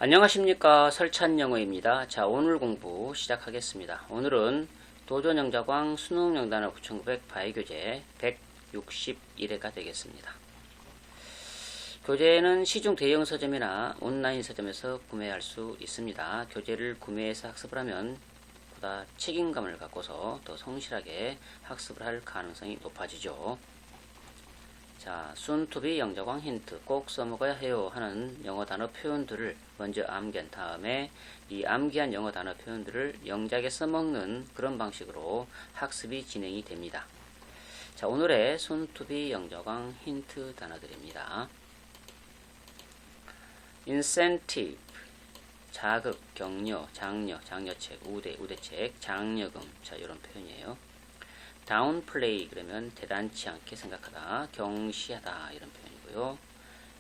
안녕하십니까, 설찬영어입니다. 자, 오늘 공부 시작하겠습니다. 오늘은 도전영자광 수능영단어 9900 바이교재 161회가 되겠습니다. 교재는 시중 대형 서점이나 온라인 서점에서 구매할 수 있습니다. 교재를 구매해서 학습을 하면 보다 책임감을 갖고서 더 성실하게 학습을 할 가능성이 높아지죠. 자, soon to be 영자광 힌트 꼭 써먹어야 해요 하는 영어 단어 표현들을 먼저 암기한 다음에 이 암기한 영어 단어 표현들을 영작에 써먹는 그런 방식으로 학습이 진행이 됩니다. 자, 오늘의 soon to be 영자광 힌트 단어들입니다. incentive 자극, 격려, 장려, 장려책, 우대책, 장려금. 자, 이런 표현이에요. downplay 그러면 대단치 않게 생각하다, 경시하다 이런 표현이고요.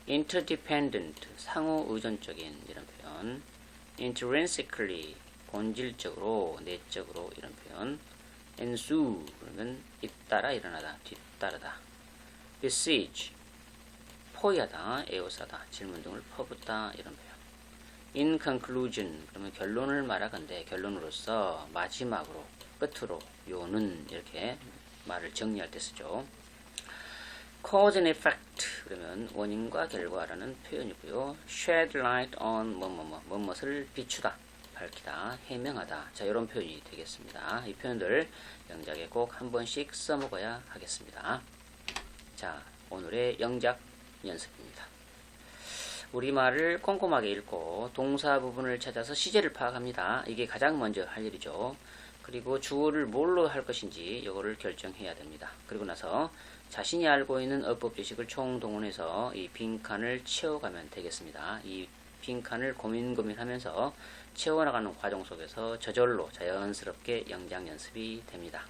interdependent 상호 의존적인 이런 표현. intrinsically 본질적으로, 내적으로 이런 표현. ensue 그러면 잇따라 일어나다, 뒤따르다. besiege 포위하다, 에워싸다, 질문 등을 퍼붓다 이런 표현. in conclusion 그러면 결론을 말하건대 결론으로서, 마지막으로, 끝으로, 요는 이렇게 말을 정리할 때 쓰죠. cause and effect 그러면 원인과 결과라는 표현이고요. shed light on 뭐뭐을 비추다, 밝히다, 해명하다. 자, 이런 표현이 되겠습니다. 이 표현들 영작에 꼭 한 번씩 써먹어야 하겠습니다. 자, 오늘의 영작 연습입니다. 우리말을 꼼꼼하게 읽고 동사 부분을 찾아서 시제를 파악합니다. 이게 가장 먼저 할 일이죠. 그리고 주어를 뭘로 할 것인지 이거를 결정해야 됩니다. 그리고 나서 자신이 알고 있는 어법 지식을 총동원해서 이 빈칸을 채워가면 되겠습니다. 이 빈칸을 고민하면서 채워나가는 과정 속에서 저절로 자연스럽게 영작 연습이 됩니다.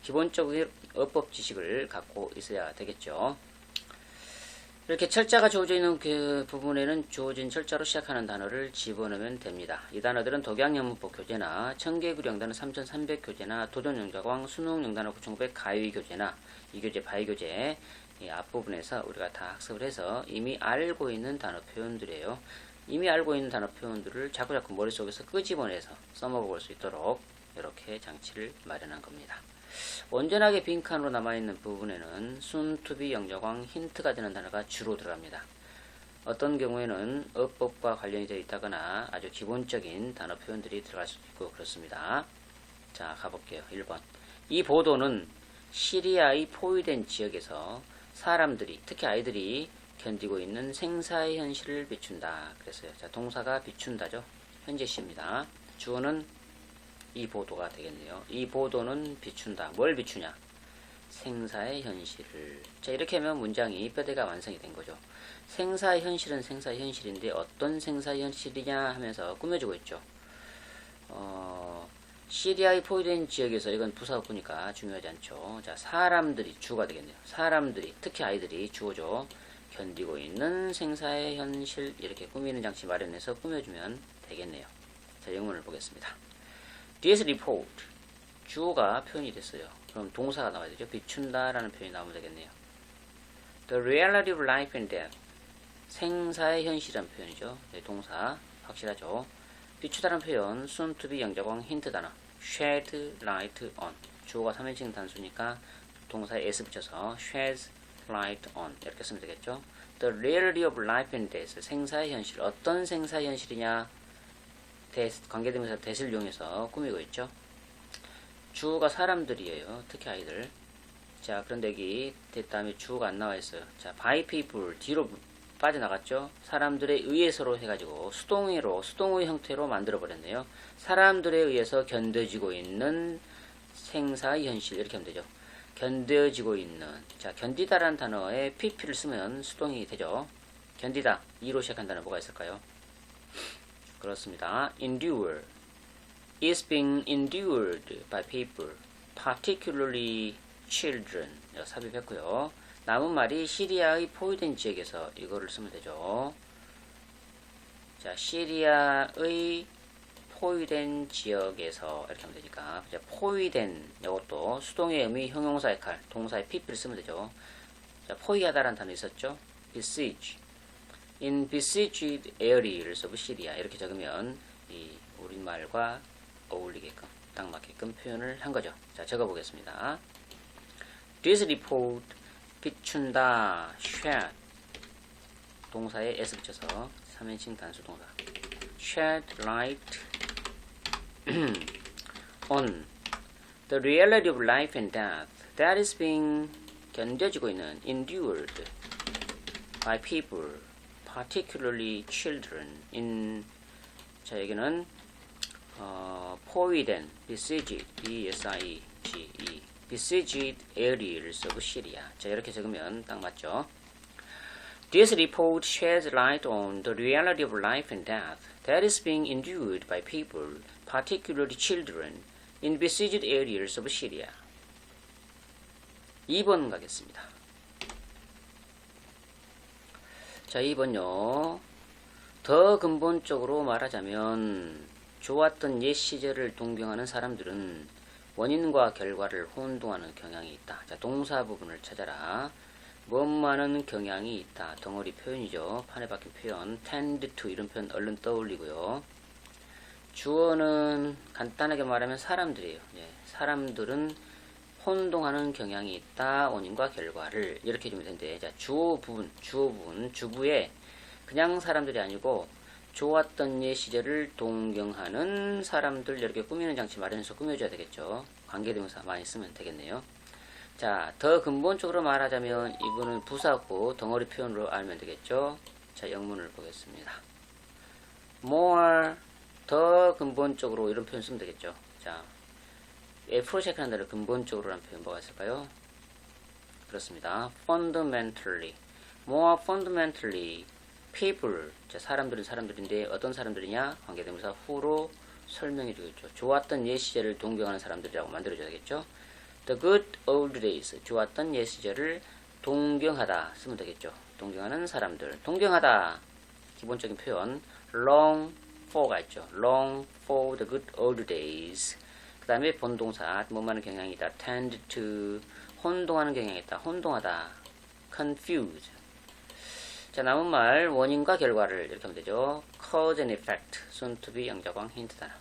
기본적인 어법 지식을 갖고 있어야 되겠죠. 이렇게 철자가 주어져 있는 그 부분에는 주어진 철자로 시작하는 단어를 집어넣으면 됩니다. 이 단어들은 독양영문법 교재나 청계구령단어 3300 교재나 도전영자광 수능영단어 9900 가위 교재나 이 교재 바이교재 이 앞부분에서 우리가 다 학습을 해서 이미 알고 있는 단어 표현들이에요. 이미 알고 있는 단어 표현들을 자꾸자꾸 머릿속에서 끄집어내서 써먹어 볼 수 있도록 이렇게 장치를 마련한 겁니다. 온전하게 빈칸으로 남아있는 부분에는 soon to be 영자광 힌트가 되는 단어가 주로 들어갑니다. 어떤 경우에는 어법과 관련이 되어 있다거나 아주 기본적인 단어 표현들이 들어갈 수도 있고 그렇습니다. 자, 가볼게요. 1번. 이 보도는 시리아의 포위된 지역에서 사람들이, 특히 아이들이 견디고 있는 생사의 현실을 비춘다. 그랬어요. 자, 동사가 비춘다죠. 현재 시입니다. 주어는 이 보도가 되겠네요. 이 보도는 비춘다. 뭘 비추냐? 생사의 현실을. 자, 이렇게 하면 문장이 뼈대가 완성이 된 거죠. 생사의 현실은 생사의 현실인데 어떤 생사의 현실이냐 하면서 꾸며주고 있죠. 시리아의 포위된 지역에서, 이건 부사구니까 중요하지 않죠. 자, 사람들이 주가 되겠네요. 사람들이, 특히 아이들이 주어죠. 견디고 있는 생사의 현실, 이렇게 꾸미는 장치 마련해서 꾸며주면 되겠네요. 자, 영문을 보겠습니다. This report 주어가 표현이 됐어요. 그럼 동사가 나와야 되죠. 비춘다 라는 표현이 나오면 되겠네요. The reality of life and death 생사의 현실이라는 표현이죠. 네, 동사 확실하죠. 비추다라는 표현 soon to be 영자광 힌트 단어 shed light on 주어가 3인칭 단수니까 동사에 s 붙여서 sheds light on 이렇게 쓰면 되겠죠. The reality of life and death 생사의 현실. 어떤 생사의 현실이냐? 관계대명사 that을 이용해서 꾸미고 있죠. 주어가 사람들이에요. 특히 아이들. 자, 그런데 여기 다음에 주어가 안 나와 있어요. 자, by people 뒤로 빠져나갔죠. 사람들에 의해서로 해가지고 수동의 형태로 만들어 버렸네요. 사람들에 의해서 견뎌지고 있는 생사의 현실 이렇게 하면 되죠. 견뎌지고 있는. 자, 견디다라는 단어에 pp를 쓰면 수동이 되죠. 견디다 2로 시작한 단어 뭐가 있을까요? 그렇습니다. endure is being endured by people, particularly children. 삽입했고요. 남은 말이 시리아의 포위된 지역에서 이거를 쓰면 되죠. 자, 시리아의 포위된 지역에서 이렇게 하면 되니까 포위된 이것도 수동의 의미 형용사 역할 동사의 pp를 쓰면 되죠. 자, 포위하다라는 단어 있었죠. besiege in besieged areas of Syria 이렇게 적으면 이 우리말과 어울리게끔 딱 맞게끔 표현을 한 거죠. 자, 적어보겠습니다. This report 비춘다 shed 동사에 s 붙여서 3인칭 단수 동사 shed light on the reality of life and death that is being 견뎌지고 있는 endured by people, particularly children in 자 여기는 포위된 besieged B-S-I-G-E besieged areas of Syria 자 이렇게 적으면 딱 맞죠. This report sheds light on the reality of life and death that is being endured by people, particularly children, in besieged areas of Syria. 2번 가겠습니다. 자, 2번요. 더 근본적으로 말하자면 좋았던 옛 시절을 동경하는 사람들은 원인과 결과를 혼동하는 경향이 있다. 자, 동사 부분을 찾아라. 뭐뭐하는 경향이 있다. 덩어리 표현이죠. 판에 박힌 표현. tend to 이런 표현 얼른 떠올리고요. 주어는 간단하게 말하면 사람들이에요. 예, 사람들은 혼동하는 경향이 있다. 원인과 결과를 이렇게 주면 되는데 자, 주어 부분, 주부에 그냥 사람들이 아니고 좋았던 옛 시절을 동경하는 사람들 이렇게 꾸미는 장치 마련해서 꾸며줘야 되겠죠. 관계대명사 많이 쓰면 되겠네요. 자, 더 근본적으로 말하자면 이분은 부사고 덩어리 표현으로 알면 되겠죠. 자, 영문을 보겠습니다. more 더 근본적으로 이런 표현 쓰면 되겠죠. 자, F로 시작하는 단어 근본적으로 라는 표현 뭐가 있을까요? 그렇습니다. fundamentally more fundamentally people 자, 사람들은 사람들인데 어떤 사람들이냐? 관계대명사 who로 설명해 주겠죠. 좋았던 옛 시절을 동경하는 사람들이라고 만들어줘야겠죠. The good old days 좋았던 옛 시절을 동경하다 쓰면 되겠죠. 동경하는 사람들 동경하다 기본적인 표현 long for가 있죠. long for the good old days 그 다음에 본동사 뭐하는 경향이 있다. tend to 혼동하는 경향이 있다. 혼동하다 confuse 자 남은 말 원인과 결과를 이렇게 하면 되죠. cause and effect soon to be 영자광 힌트 단어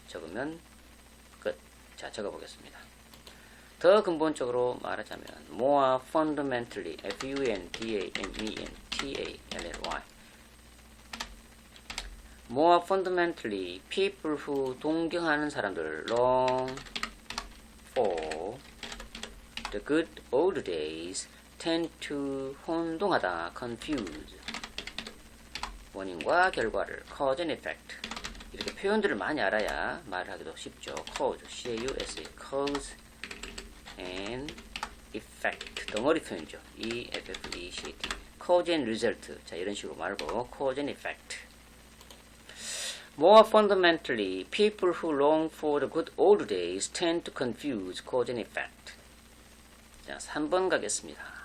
적으면 끝. 자 적어보겠습니다. 더 근본적으로 말하자면 more fundamentally fundamentally more fundamentally people who 동경하는 사람들 long for the good old days tend to 혼동하다 confuse 원인과 결과를 cause and effect 이렇게 표현들을 많이 알아야 말을 하기도 쉽죠. cause C-A-U-S-E cause and effect 덩어리 표현이죠. E-F-F-E-C-T cause and result 자 이런 식으로 말고 cause and effect more fundamentally people who long for the good old days tend to confuse cause and effect 자 3번 가겠습니다.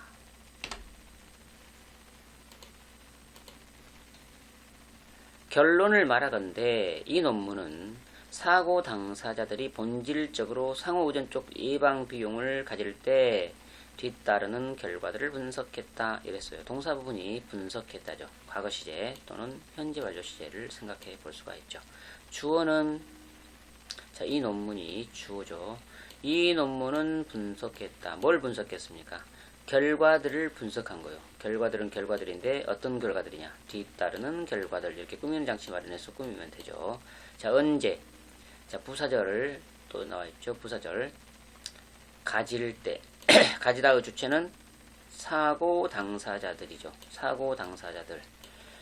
결론을 말하건대 이 논문은 사고 당사자들이 본질적으로 상호의존적 예방 비용을 가질 때 뒤따르는 결과들을 분석했다 이랬어요. 동사 부분이 분석했다죠. 과거 시제 또는 현재 완료 시제를 생각해 볼 수가 있죠. 주어는 자, 이 논문이 주어죠. 이 논문은 분석했다. 뭘 분석했습니까? 결과들을 분석한 거예요. 결과들은 결과들인데 어떤 결과들이냐? 뒤따르는 결과들 이렇게 꾸미는 장치 마련해서 꾸미면 되죠. 자, 언제? 자, 부사절 또 나와 있죠. 부사절 가질 때 가지다의 주체는 사고 당사자들이죠. 사고 당사자들.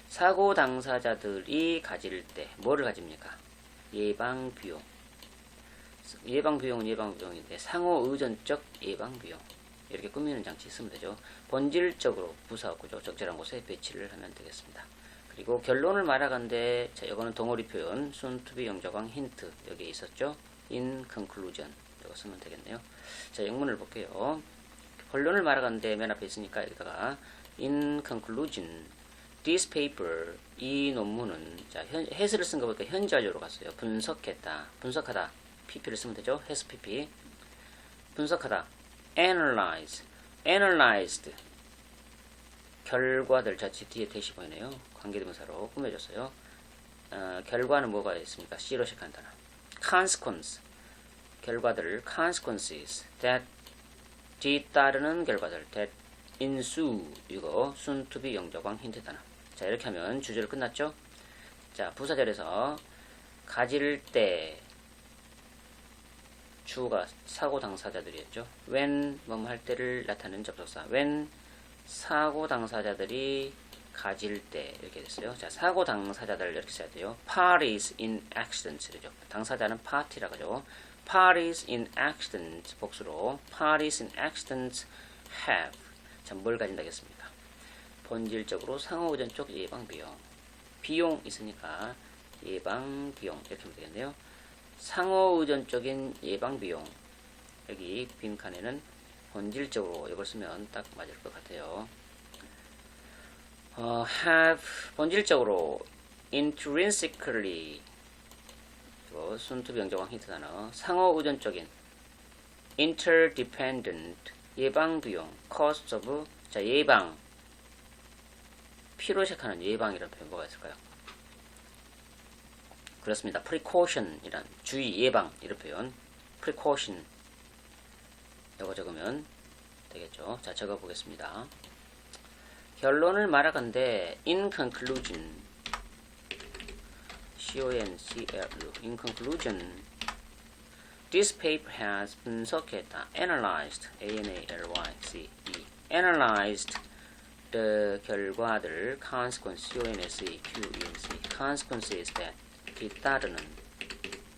사고 당사자들이 가질 때 뭐를 가집니까? 예방 비용. 예방 비용은 예방 비용인데 상호 의존적 예방 비용. 이렇게 꾸미는 장치 쓰면 되죠. 본질적으로 부사구조 적절한 곳에 배치를 하면 되겠습니다. 그리고 결론을 말하건대 자, 이거는 덩어리 표현 soon to be 영자광 힌트 여기에 있었죠. in conclusion 이거 쓰면 되겠네요. 자, 영문을 볼게요. 결론을 말하건대 맨 앞에 있으니까 여기다가 in conclusion this paper 이 논문은 자, has를 쓴 거 보니까 현재 완료로 갔어요. 분석했다. 분석하다. pp를 쓰면 되죠. has pp. 분석하다. analyze. analyzed. 결과들, 자, 뒤에 대시 보이네요. 관계대명사로 꾸며줬어요. 결과는 뭐가 있습니까? C로 시작한 단어. consequence, 결과들, consequences that 뒤따르는 결과들, that ensue, 이거 soon to be 영접광 힌트 단어. 자, 이렇게 하면 주제를 끝났죠? 자, 부사절에서 가질 때 주가 사고 당사자들이었죠. when 뭐뭐 할 때를 나타내는 접속사. when 사고 당사자들이 가질 때 이렇게 됐어요. 자, 사고 당사자들 이렇게 써야 돼요. parties in accident죠. 당사자는 party라고 하죠. parties in accident 복수로 parties in accidents have. 자, 뭘 가진다겠습니까? 본질적으로 상호의존적 예방 비용. 비용 있으니까 예방 비용 이렇게 하면 되겠네요. 상호의존적인 예방 비용. 여기 빈칸에는 본질적으로 이걸 쓰면 딱 맞을 것 같아요. have 본질적으로 intrinsically soon to be 영접광 힌트 단어. 상호의존적인 interdependent 예방 비용 cost of. 자, 예방 P로 시작하는 예방이라는 표현 뭐가 있을까요? 그렇습니다. precaution이란 주의, 예방 이런 표현 precaution 이거 적으면 되겠죠. 자, 적어보겠습니다. 결론을 말하건대 in conclusion in conclusion this paper has 분석했다. analyzed analyzed the 결과들 consequences consequences that 뒤따르는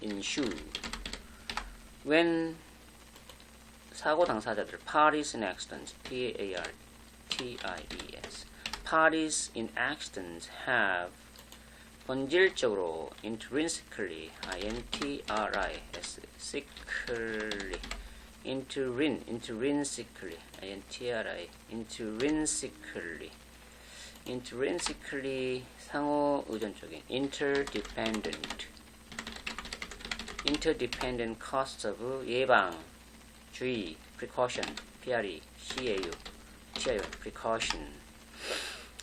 ensue when 사고 당사자들 parties in accidents parties parties in accidents have 본질적으로 intrinsically intrinsically 상호 의존적인 interdependent cost of 예방 주의 precaution precaution.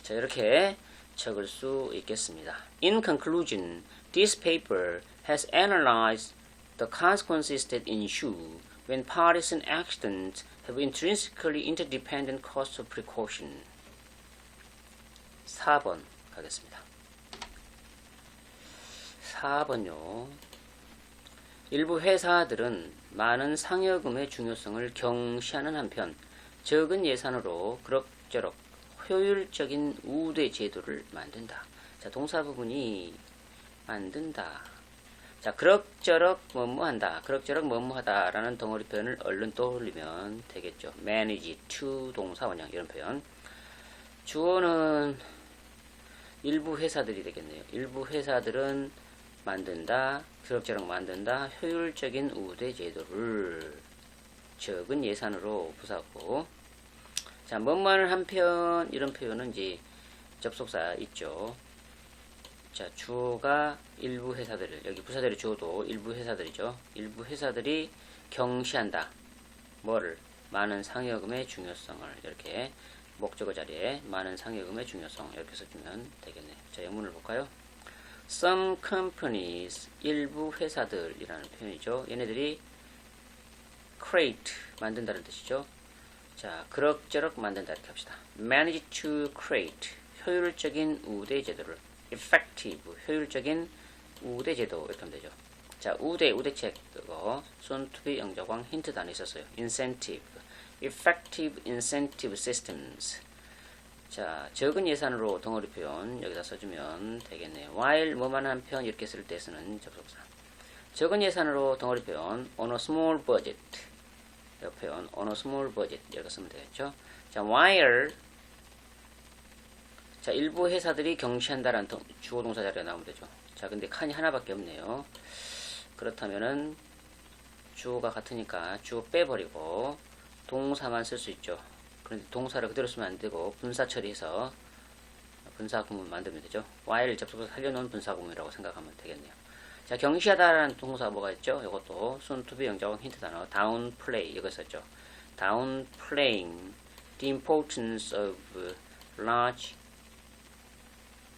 자, 이렇게 적을 수 있겠습니다. In conclusion, this paper has analyzed the consequences that ensue when parties in accidents have intrinsically interdependent costs of precaution. 4번 가겠습니다. 4번요. 일부 회사들은 많은 상여금의 중요성을 경시하는 한편 적은 예산으로 그럭저럭 효율적인 우대 제도를 만든다. 자, 동사 부분이 만든다. 자, 그럭저럭 뭐뭐한다. 그럭저럭 뭐뭐하다 라는 덩어리 표현을 얼른 떠올리면 되겠죠. manage to 동사 원형 이런 표현. 주어는 일부 회사들이 되겠네요. 일부 회사들은 만든다. 그럭저럭 만든다. 효율적인 우대 제도를 적은 예산으로 부사고. 자, 뭐뭐하는 한편 이런 표현은 이제 접속사 있죠. 자, 주어가 일부 회사들을, 여기 부사들의 주어도 일부 회사들이죠. 일부 회사들이 경시한다. 뭐를? 많은 상여금의 중요성을. 이렇게 목적어 자리에 많은 상여금의 중요성 이렇게 써주면 되겠네요. 자, 영문을 볼까요? Some companies, 일부 회사들이라는 표현이죠. 얘네들이 create, 만든다는 뜻이죠. 자, 그럭저럭 만든다 이렇게 합시다. manage to create, 효율적인 우대 제도를. effective, 효율적인 우대 제도 이렇게 하면 되죠. 자, 우대책 그거 soon to be 영접광 힌트 단어 있었어요. incentive, effective incentive systems. 자, 적은 예산으로 덩어리 표현 여기다 써주면 되겠네요. while 뭐만 한편 이렇게 쓸 때 쓰는 접속사. 적은 예산으로 덩어리 표현 on a small budget. 이 표현 on a small budget 이렇게 쓰면 되겠죠. 자, while 자, 일부 회사들이 경시한다라는 주어 동사 자리가 나오면 되죠. 자, 근데 칸이 하나밖에 없네요. 그렇다면은 주어가 같으니까 주어 빼버리고 동사만 쓸 수 있죠. 그런데 동사를 그대로 쓰면 안 되고 분사 처리해서 분사 구문 만들면 되죠. while 접속사 살려놓은 분사 구문이라고 생각하면 되겠네요. 자, 경시하다라는 동사가 뭐가 있죠? 이것도 soon to be 영접광 힌트 단어 downplay 이거 썼죠. downplaying the importance of large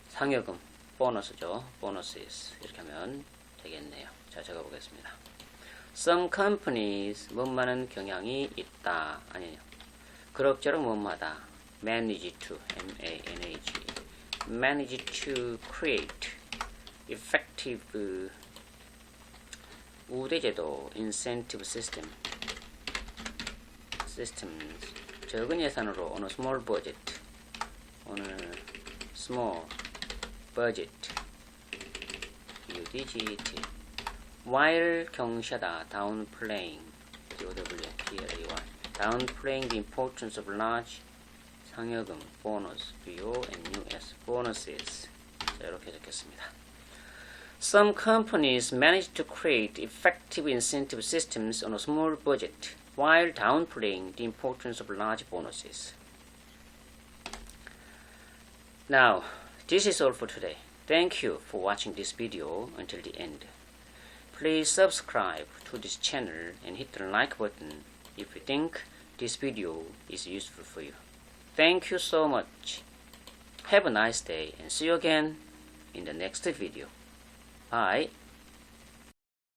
상여금 보너스죠. bonuses 이렇게 하면 되겠네요. 자, 적어보겠습니다. Some companies 뭐뭐하는 경향이 있다. 아니요. 그럭저럭 뭐뭐하다. manage to M-A-N-A-G manage to create effective 우대제도 incentive systems 적은 예산으로 on a small budget on a small budget UDGT while 경시하다 downplaying DOWPLAY downplaying the importance of large 상여금 bonus BONUS bonuses 자, 이렇게 적겠습니다. Some companies manage to create effective incentive systems on a small budget while downplaying the importance of large bonuses. Now, this is all for today. Thank you for watching this video until the end. Please subscribe to this channel and hit the like button if you think this video is useful for you. Thank you so much. Have a nice day and see you again in the next video. Bye.